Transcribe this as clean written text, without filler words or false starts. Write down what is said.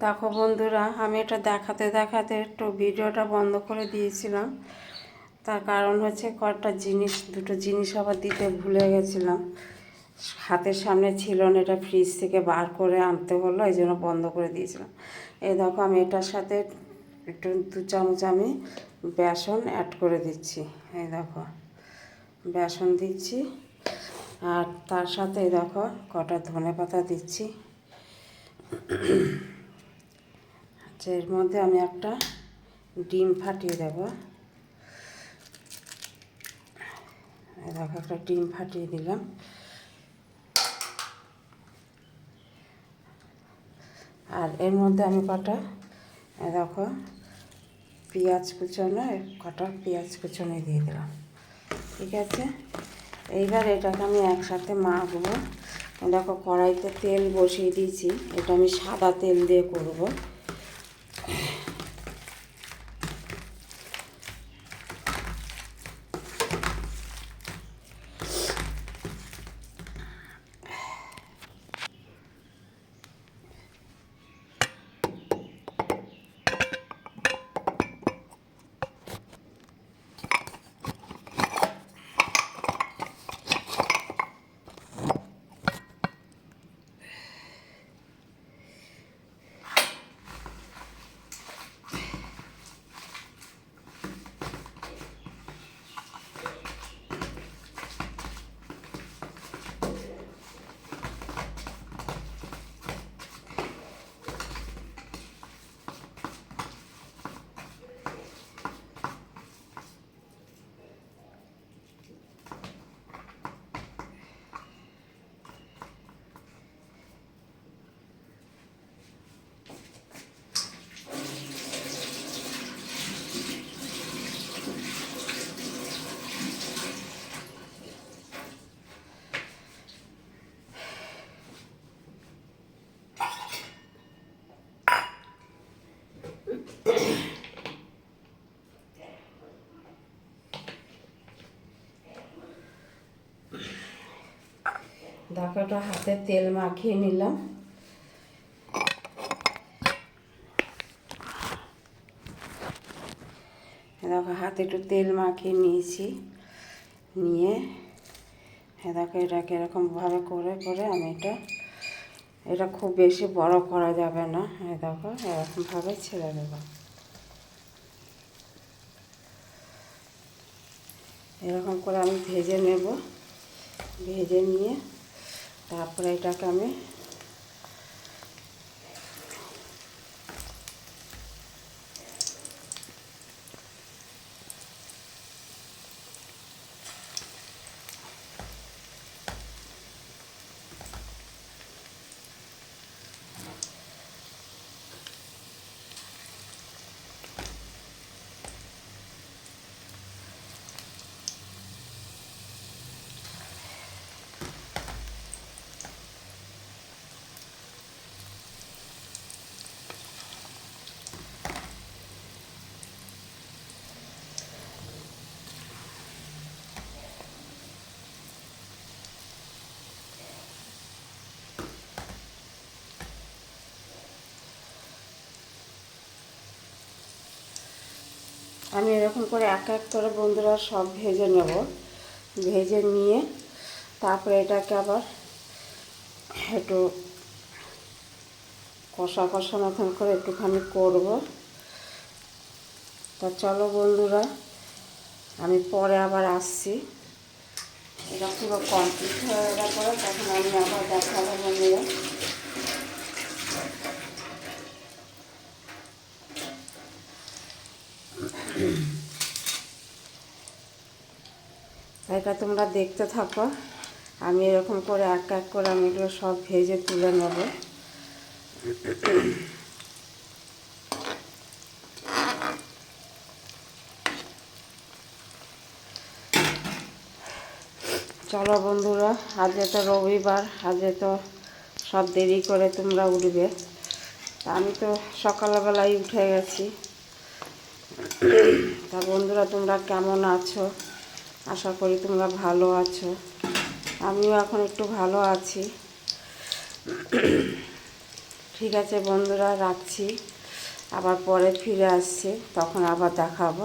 দেখো বন্ধুরা, আমি এটা দেখাতে দেখাতে একটু ভিডিওটা বন্ধ করে দিয়েছিলাম। তার কারণ হচ্ছে দুটো জিনিস আবার দিতে ভুলে গেছিলাম। হাতের সামনে ছিল না, এটা ফ্রিজ থেকে বার করে আনতে হলো, এই জন্য বন্ধ করে দিয়েছিলাম। এই দেখো, আমি এটার সাথে একটু 2 চামচ আমি বেসন অ্যাড করে দিচ্ছি। এই দেখো, বেসন দিচ্ছি। আর তার সাথে দেখো কটা ধনেপাতা দিচ্ছি। এর মধ্যে আমি একটা ডিম ফাটিয়ে দেব। দেখো, একটা ডিম ফাটিয়ে দিলাম। আর এর মধ্যে আমি দেখো কটা পেঁয়াজ কুচনো দিয়ে দিলাম। ঠিক আছে, এইবার এটাকে আমি একসাথে মাখবো। দেখো, কড়াইতে তেল বসিয়ে দিয়েছি। এটা আমি সাদা তেল দিয়ে করব। দেখো, এটা হাতে তেল মাখিয়ে নিলাম। দেখো, হাতে একটু তেল মাখিয়ে নিয়েছি। নিয়ে দেখো, এটাকে এরকমভাবে করে করে আমি এটা খুব বেশি বড় করা যাবে না। দেখো, এরকমভাবে ছেড়ে দেবো। এরকম করে আমি ভেজে নেব। ভেজে নিয়ে তারপরে এটাকে আমি এরকম করে এক এক করে বন্ধুরা সব ভেজে নেব। ভেজে নিয়ে তারপরে এটাকে আবার একটু কষা কষা মতন করে একটুখানি করব। তা চলো বন্ধুরা, আমি পরে আবার আসছি। এটা পুরো কমপ্লিট হয়ে যাওয়ার পরে তখন আমি আবার দেখাবো বন্ধুরা। এটা তোমরা দেখতে থাকো। আমি এরকম করে এক এক করে আমি এগুলো সব ভেজে তুলে নেব। চলো বন্ধুরা, আজকে তো রবিবার, আজকে তো সব দেরি করে তোমরা উঠবে। আমি তো সকালবেলায় উঠে গেছি। তা বন্ধুরা, তোমরা কেমন আছো? আশা করি তোমরা ভালো আছো। আমিও এখন একটু ভালো আছি। ঠিক আছে বন্ধুরা, রাখছি, আবার পরে ফিরে আসছি, তখন আবার দেখাবো।